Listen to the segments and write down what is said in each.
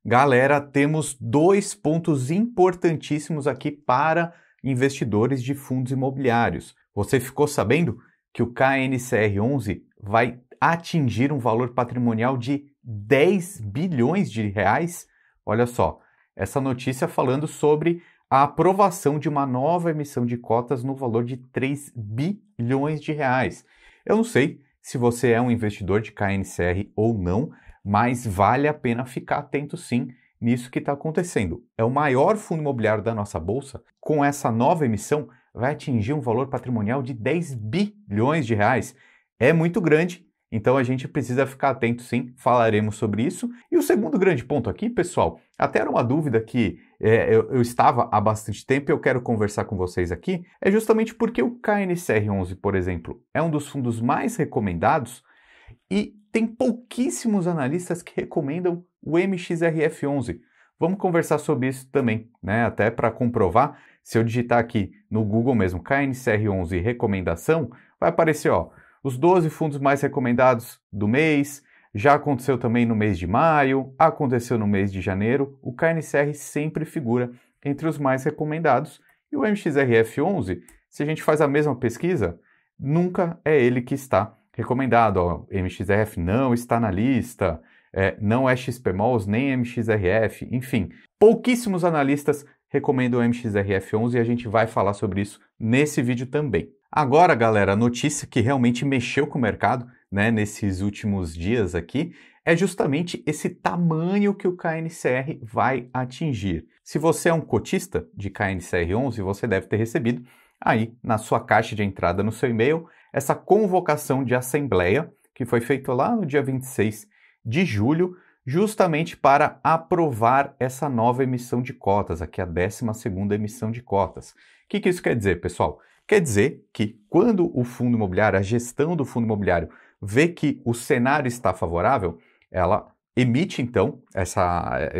Galera, temos dois pontos importantíssimos aqui para investidores de fundos imobiliários. Você ficou sabendo que o KNCR11 vai atingir um valor patrimonial de 10 bilhões de reais? Olha só, essa notícia falando sobre a aprovação de uma nova emissão de cotas no valor de 3 bilhões de reais. Eu não sei se você é um investidor de KNCR ou não, mas vale a pena ficar atento sim nisso que está acontecendo. É o maior fundo imobiliário da nossa bolsa. Com essa nova emissão, vai atingir um valor patrimonial de 10 bilhões de reais. É muito grande, então a gente precisa ficar atento sim, falaremos sobre isso. E o segundo grande ponto aqui, pessoal, até era uma dúvida que eu estava há bastante tempo e eu quero conversar com vocês aqui, é justamente porque o KNCR11, por exemplo, é um dos fundos mais recomendados e tem pouquíssimos analistas que recomendam o MXRF11. Vamos conversar sobre isso também, né? Até para comprovar, se eu digitar aqui no Google mesmo, KNCR11 recomendação, vai aparecer, ó, os 12 fundos mais recomendados do mês, já aconteceu também no mês de maio, aconteceu no mês de janeiro, o KNCR sempre figura entre os mais recomendados. E o MXRF11, se a gente faz a mesma pesquisa, nunca é ele que está recomendado. Ó, MXRF não está na lista, não é XPMOLs nem MXRF, enfim. Pouquíssimos analistas recomendam o MXRF11 e a gente vai falar sobre isso nesse vídeo também. Agora, galera, a notícia que realmente mexeu com o mercado, né, nesses últimos dias aqui, é justamente esse tamanho que o KNCR vai atingir. Se você é um cotista de KNCR11, você deve ter recebido aí na sua caixa de entrada no seu e-mail essa convocação de assembleia que foi feita lá no dia 26 de julho, justamente para aprovar essa nova emissão de cotas, aqui a 12ª emissão de cotas. O que isso quer dizer, pessoal? Quer dizer que quando o fundo imobiliário, a gestão do fundo imobiliário, vê que o cenário está favorável, ela emite então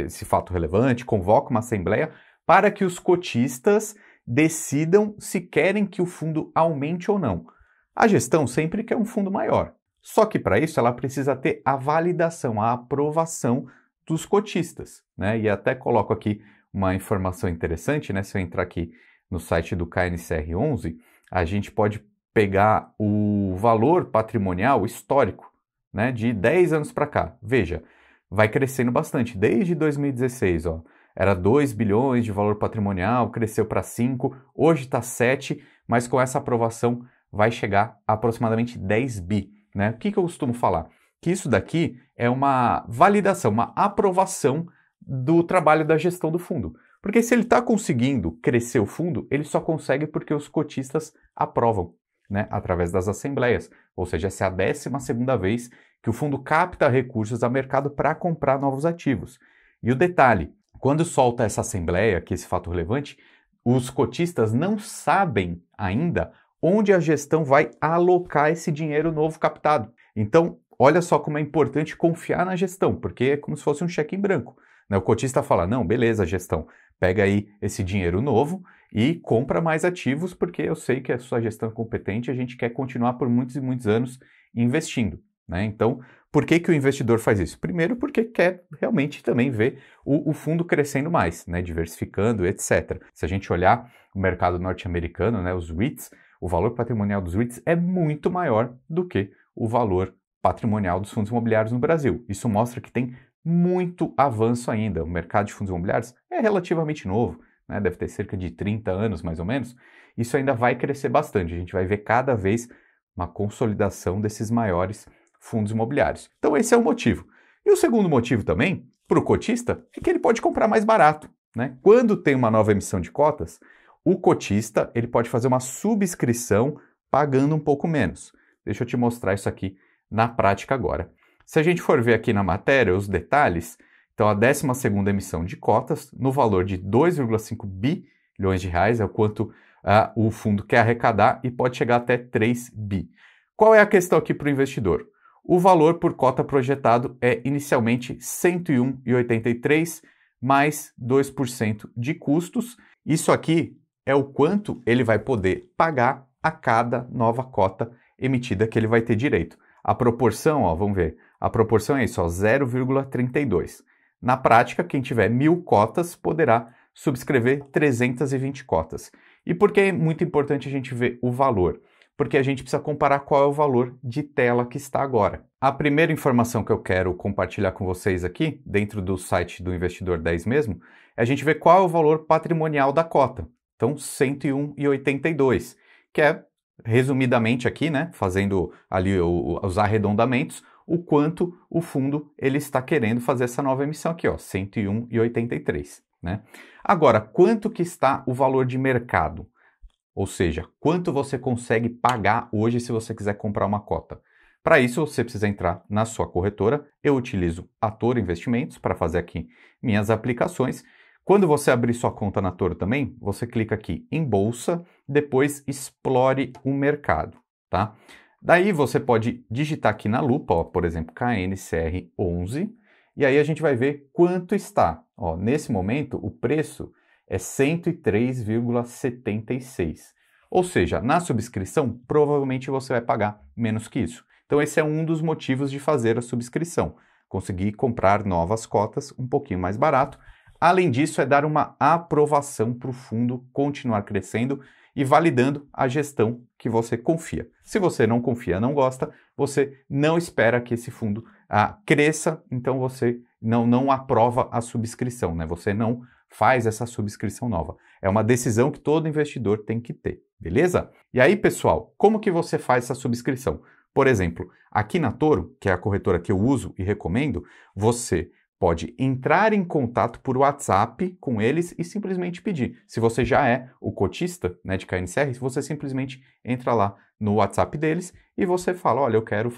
esse fato relevante, convoca uma assembleia para que os cotistas decidam se querem que o fundo aumente ou não. A gestão sempre quer um fundo maior, só que para isso ela precisa ter a validação, a aprovação dos cotistas, né? E até coloco aqui uma informação interessante, né? Se eu entrar aqui no site do KNCR11, a gente pode pegar o valor patrimonial histórico, né, de 10 anos para cá. Veja, vai crescendo bastante. Desde 2016, ó, era 2 bilhões de valor patrimonial, cresceu para 5, hoje está 7, mas com essa aprovação vai chegar a aproximadamente 10 bi. Né? O que eu costumo falar? Que isso daqui é uma validação, uma aprovação do trabalho da gestão do fundo. Porque se ele está conseguindo crescer o fundo, ele só consegue porque os cotistas aprovam, né, através das assembleias. Ou seja, essa é a 12ª vez que o fundo capta recursos a mercado para comprar novos ativos. E o detalhe, quando solta essa assembleia, que é esse fato relevante, os cotistas não sabem ainda onde a gestão vai alocar esse dinheiro novo captado. Então, olha só como é importante confiar na gestão, porque é como se fosse um cheque em branco. Né? O cotista fala, não, beleza, gestão, pega aí esse dinheiro novo e compra mais ativos, porque eu sei que a sua gestão é competente e a gente quer continuar por muitos e muitos anos investindo. Né? Então, por que o investidor faz isso? Primeiro, porque quer realmente também ver o fundo crescendo mais, né? Diversificando, etc. Se a gente olhar o mercado norte-americano, né, os REITs, o valor patrimonial dos REITs é muito maior do que o valor patrimonial dos fundos imobiliários no Brasil. Isso mostra que tem muito avanço ainda. O mercado de fundos imobiliários é relativamente novo, né? Deve ter cerca de 30 anos, mais ou menos. Isso ainda vai crescer bastante. A gente vai ver cada vez uma consolidação desses maiores fundos imobiliários. Então esse é o motivo. E o segundo motivo também, para o cotista, é que ele pode comprar mais barato. Né? Quando tem uma nova emissão de cotas, o cotista ele pode fazer uma subscrição pagando um pouco menos. Deixa eu te mostrar isso aqui na prática agora. Se a gente for ver aqui na matéria os detalhes, então a 12ª emissão de cotas no valor de 2,5 bilhões de reais é o quanto o fundo quer arrecadar e pode chegar até 3 bi. Qual é a questão aqui para o investidor? O valor por cota projetado é inicialmente R$ 101,83 mais 2% de custos. Isso aqui é o quanto ele vai poder pagar a cada nova cota emitida que ele vai ter direito. A proporção, ó, vamos ver, a proporção é isso, 0,32. Na prática, quem tiver 1.000 cotas poderá subscrever 320 cotas. E por que é muito importante a gente ver o valor? Porque a gente precisa comparar qual é o valor de tela que está agora. A primeira informação que eu quero compartilhar com vocês aqui, dentro do site do Investidor 10 mesmo, é a gente ver qual é o valor patrimonial da cota. Então, 101,82, que é, resumidamente aqui, né, fazendo ali os arredondamentos, o quanto o fundo ele está querendo fazer essa nova emissão aqui, ó, 101,83, né? Agora, quanto que está o valor de mercado? Ou seja, quanto você consegue pagar hoje se você quiser comprar uma cota? Para isso, você precisa entrar na sua corretora. Eu utilizo a Toro Investimentos para fazer aqui minhas aplicações. Quando você abrir sua conta na Toro também, você clica aqui em Bolsa, depois explore o mercado, tá? Daí você pode digitar aqui na lupa, ó, por exemplo, KNCR11, e aí a gente vai ver quanto está. Ó, nesse momento, o preço é 103,76. Ou seja, na subscrição, provavelmente você vai pagar menos que isso. Então esse é um dos motivos de fazer a subscrição. Conseguir comprar novas cotas um pouquinho mais barato. Além disso, é dar uma aprovação para o fundo continuar crescendo e validando a gestão que você confia. Se você não confia, não gosta, você não espera que esse fundo cresça, então você não aprova a subscrição, né? Você não faz essa subscrição nova. É uma decisão que todo investidor tem que ter, beleza? E aí, pessoal, como que você faz essa subscrição? Por exemplo, aqui na Toro, que é a corretora que eu uso e recomendo, você pode entrar em contato por WhatsApp com eles e simplesmente pedir. Se você já é o cotista, né, de KNCR, você simplesmente entra lá no WhatsApp deles e você fala, olha, eu quero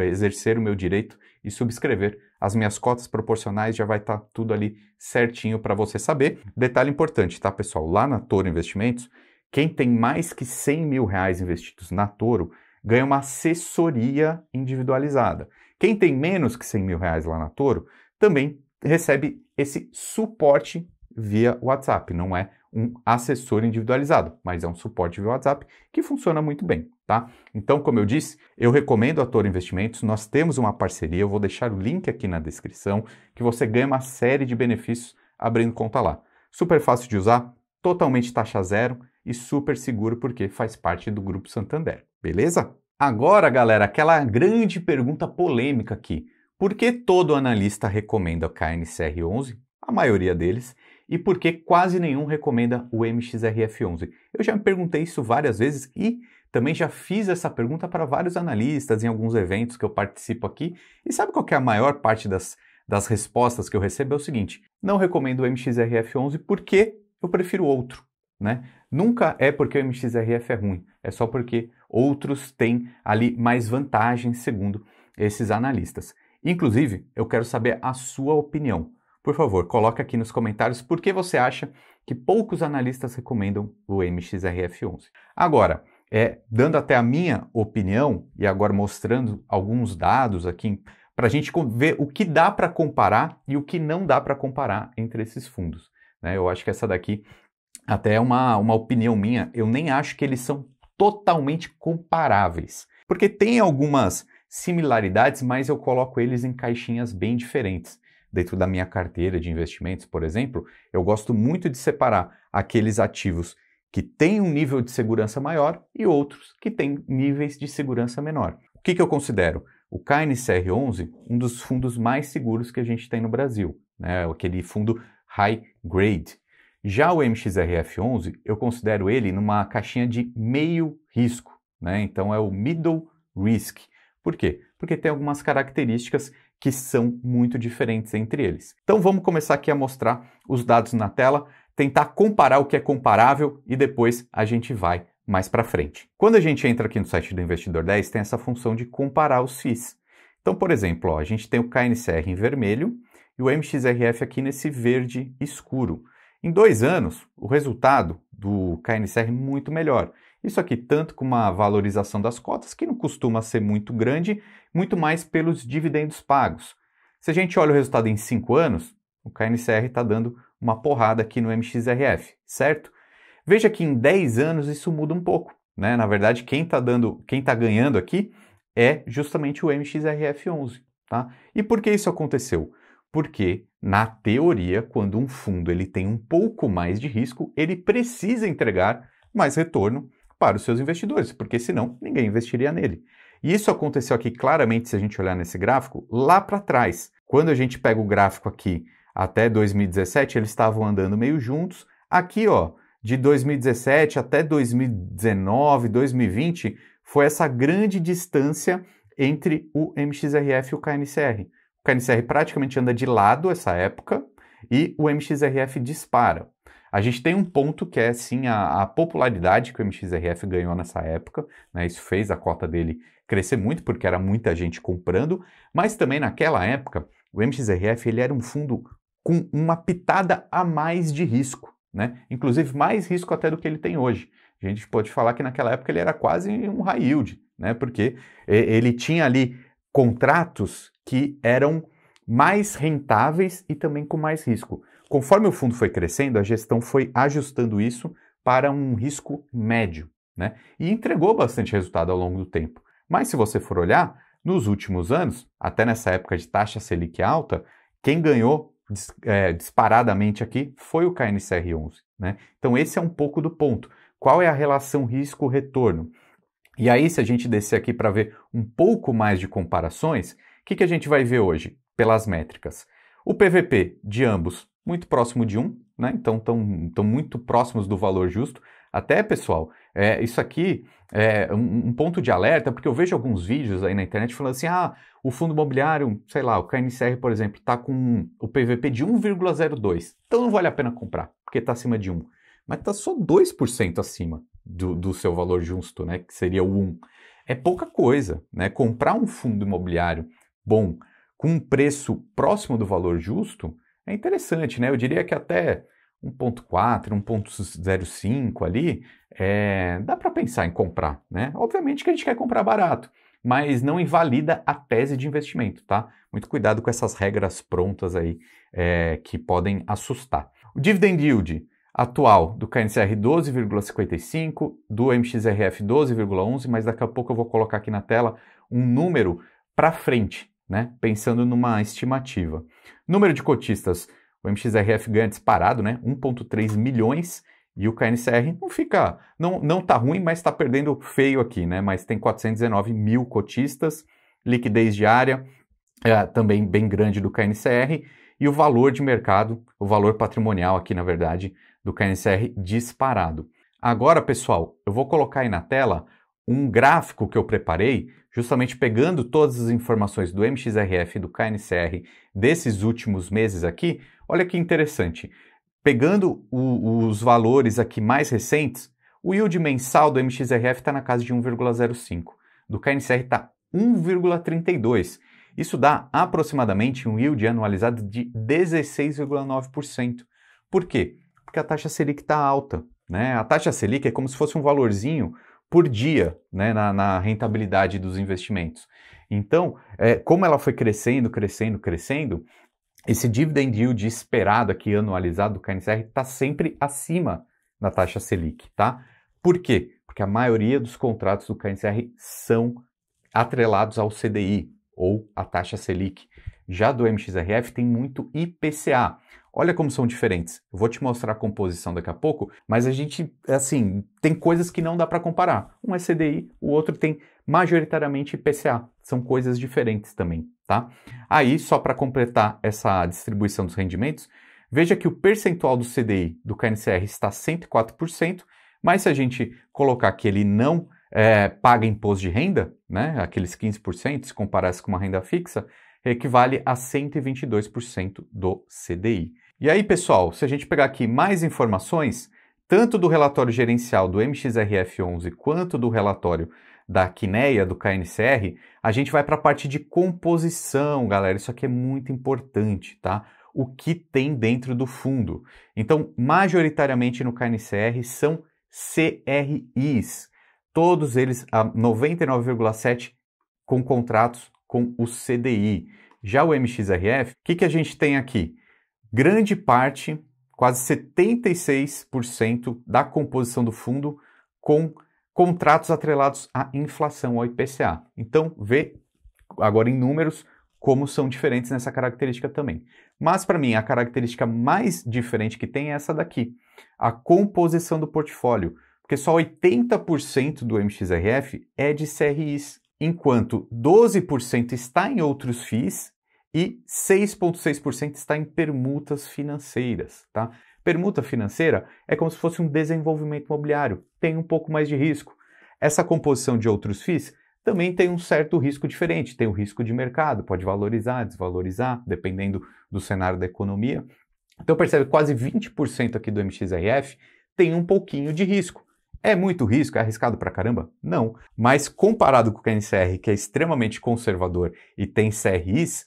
exercer o meu direito e subscrever as minhas cotas proporcionais, já vai estar tudo ali certinho para você saber. Detalhe importante, tá, pessoal? Lá na Toro Investimentos, quem tem mais que 100 mil reais investidos na Toro ganha uma assessoria individualizada. Quem tem menos que 100 mil reais lá na Toro também recebe esse suporte via WhatsApp. Não é um assessor individualizado, mas é um suporte via WhatsApp que funciona muito bem, tá? Então, como eu disse, eu recomendo a Toro Investimentos. Nós temos uma parceria, eu vou deixar o link aqui na descrição, que você ganha uma série de benefícios abrindo conta lá. Super fácil de usar, totalmente taxa zero e super seguro porque faz parte do Grupo Santander, beleza? Agora, galera, aquela grande pergunta polêmica aqui. Por que todo analista recomenda o KNCR11, a maioria deles, e por que quase nenhum recomenda o MXRF11? Eu já me perguntei isso várias vezes e também já fiz essa pergunta para vários analistas em alguns eventos que eu participo aqui. E sabe qual que é a maior parte das respostas que eu recebo? É o seguinte, não recomendo o MXRF11 porque eu prefiro outro, né? Nunca é porque o MXRF é ruim, é só porque outros têm ali mais vantagens, segundo esses analistas. Inclusive, eu quero saber a sua opinião. Por favor, coloque aqui nos comentários por que você acha que poucos analistas recomendam o MXRF11. Agora, dando até a minha opinião e agora mostrando alguns dados aqui para a gente ver o que dá para comparar e o que não dá para comparar entre esses fundos, né? Eu acho que essa daqui até é uma opinião minha, eu nem acho que eles são totalmente comparáveis, porque tem algumas similaridades, mas eu coloco eles em caixinhas bem diferentes. Dentro da minha carteira de investimentos, por exemplo, eu gosto muito de separar aqueles ativos que têm um nível de segurança maior e outros que têm níveis de segurança menor. O que eu considero? O KNCR11, um dos fundos mais seguros que a gente tem no Brasil, né? Aquele fundo high grade. Já o MXRF11, eu considero ele numa caixinha de meio risco, né? Então é o middle risk. Por quê? Porque tem algumas características que são muito diferentes entre eles. Então vamos começar aqui a mostrar os dados na tela, tentar comparar o que é comparável e depois a gente vai mais para frente. Quando a gente entra aqui no site do Investidor 10, tem essa função de comparar os FIIs. Então, por exemplo, ó, a gente tem o KNCR em vermelho e o MXRF aqui nesse verde escuro. Em 2 anos, o resultado do KNCR é muito melhor. Isso aqui tanto com uma valorização das cotas, que não costuma ser muito grande, muito mais pelos dividendos pagos. Se a gente olha o resultado em 5 anos, o KNCR está dando uma porrada aqui no MXRF, certo? Veja que em 10 anos isso muda um pouco, né? Na verdade, quem tá ganhando aqui é justamente o MXRF11, tá? E por que isso aconteceu? Porque, na teoria, quando um fundo ele tem um pouco mais de risco, ele precisa entregar mais retorno para os seus investidores, porque senão ninguém investiria nele. E isso aconteceu aqui claramente, se a gente olhar nesse gráfico, lá para trás. Quando a gente pega o gráfico aqui até 2017, eles estavam andando meio juntos. Aqui, ó, de 2017 até 2019, 2020, foi essa grande distância entre o MXRF e o KNCR. O KNCR praticamente anda de lado essa época e o MXRF dispara. A gente tem um ponto que é, sim, a popularidade que o MXRF ganhou nessa época, né? Isso fez a cota dele crescer muito, porque era muita gente comprando, mas também naquela época, o MXRF ele era um fundo com uma pitada a mais de risco, né? Inclusive mais risco até do que ele tem hoje. A gente pode falar que naquela época ele era quase um high yield, né? Porque ele tinha ali contratos que eram mais rentáveis e também com mais risco. Conforme o fundo foi crescendo, a gestão foi ajustando isso para um risco médio, né? E entregou bastante resultado ao longo do tempo. Mas se você for olhar, nos últimos anos, até nessa época de taxa Selic alta, quem ganhou disparadamente aqui foi o KNCR11, né? Então esse é um pouco do ponto. Qual é a relação risco-retorno? E aí, se a gente descer aqui para ver um pouco mais de comparações, o que a gente vai ver hoje pelas métricas? O PVP de ambos muito próximo de 1, né? Então estão muito próximos do valor justo. Até, pessoal, isso aqui é um ponto de alerta, porque eu vejo alguns vídeos aí na internet falando assim, o fundo imobiliário, sei lá, o KNCR, por exemplo, está com o PVP de 1,02, então não vale a pena comprar, porque está acima de 1. Mas está só 2% acima do seu valor justo, né? Que seria o 1. É pouca coisa, né? Comprar um fundo imobiliário bom com um preço próximo do valor justo é interessante, né? Eu diria que até 1,4, 1,05 ali, dá para pensar em comprar, né? Obviamente que a gente quer comprar barato, mas não invalida a tese de investimento, tá? Muito cuidado com essas regras prontas aí que podem assustar. O dividend yield atual do KNCR 12,55, do MXRF 12,11, mas daqui a pouco eu vou colocar aqui na tela um número para frente, né? Pensando numa estimativa. Número de cotistas, o MXRF ganha disparado, né? 1,3 milhões e o KNCR não tá ruim, mas está perdendo feio aqui, né? Mas tem 419 mil cotistas, liquidez diária também bem grande do KNCR e o valor de mercado, o valor patrimonial aqui, na verdade, do KNCR disparado. Agora, pessoal, eu vou colocar aí na tela um gráfico que eu preparei, justamente pegando todas as informações do MXRF e do KNCR desses últimos meses aqui. Olha que interessante. Pegando os valores aqui mais recentes, o yield mensal do MXRF está na casa de 1,05. Do KNCR está 1,32. Isso dá aproximadamente um yield anualizado de 16,9%. Por quê? Porque a taxa Selic está alta, né? A taxa Selic é como se fosse um valorzinho por dia, né, na rentabilidade dos investimentos. Então, como ela foi crescendo, esse dividend yield esperado aqui, anualizado do KNCR, está sempre acima da taxa Selic, tá? Por quê? Porque a maioria dos contratos do KNCR são atrelados ao CDI, ou a taxa Selic. Já do MXRF tem muito IPCA. Olha como são diferentes. Eu vou te mostrar a composição daqui a pouco, mas a gente, assim, tem coisas que não dá para comparar. Um é CDI, o outro tem majoritariamente IPCA. São coisas diferentes também, tá? Aí, só para completar essa distribuição dos rendimentos, veja que o percentual do CDI do KNCR está 104%, mas se a gente colocar que ele não paga imposto de renda, né, aqueles 15%, se comparasse com uma renda fixa, equivale a 122% do CDI. E aí, pessoal, se a gente pegar aqui mais informações, tanto do relatório gerencial do MXRF11 quanto do relatório da Quineia, do KNCR, a gente vai para a parte de composição, galera. Isso aqui é muito importante, tá? O que tem dentro do fundo. Então, majoritariamente no KNCR são CRIs. Todos eles, a 99,7% com contratos com o CDI. Já o MXRF, o que a gente tem aqui? Grande parte, quase 76% da composição do fundo com contratos atrelados à inflação, ao IPCA. Então, vê agora em números como são diferentes nessa característica também. Mas para mim, a característica mais diferente que tem é essa daqui, a composição do portfólio, porque só 80% do MXRF é de CRIs, enquanto 12% está em outros FIIs e 6,6% está em permutas financeiras, tá? Permuta financeira é como se fosse um desenvolvimento imobiliário, tem um pouco mais de risco. Essa composição de outros FIIs também tem um certo risco diferente, tem o risco de mercado, pode valorizar, desvalorizar, dependendo do cenário da economia. Então percebe que quase 20% aqui do MXRF tem um pouquinho de risco. É muito risco? É arriscado pra caramba? Não. Mas comparado com o KNCR, que é extremamente conservador e tem CRIs,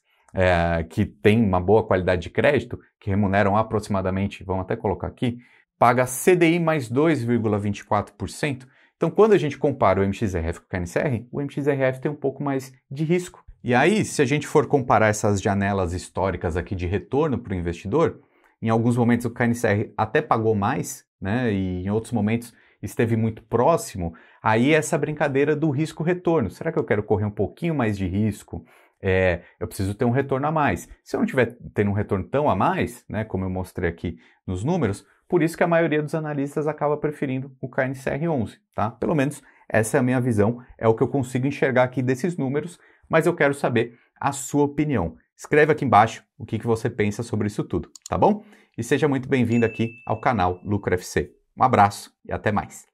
que tem uma boa qualidade de crédito, que remuneram aproximadamente, vamos até colocar aqui, paga CDI mais 2,24%. Então, quando a gente compara o MXRF com o KNCR, o MXRF tem um pouco mais de risco. E aí, se a gente for comparar essas janelas históricas aqui de retorno para o investidor, em alguns momentos o KNCR até pagou mais, né? E em outros momentos esteve muito próximo. Aí essa brincadeira do risco-retorno. Será que eu quero correr um pouquinho mais de risco? Eu preciso ter um retorno a mais. Se eu não estiver tendo um retorno tão a mais, né, como eu mostrei aqui nos números, por isso que a maioria dos analistas acaba preferindo o KNCR 11, tá? Pelo menos essa é a minha visão, é o que eu consigo enxergar aqui desses números, mas eu quero saber a sua opinião. Escreve aqui embaixo o que você pensa sobre isso tudo, tá bom? E seja muito bem-vindo aqui ao canal Lucro FC. Um abraço e até mais.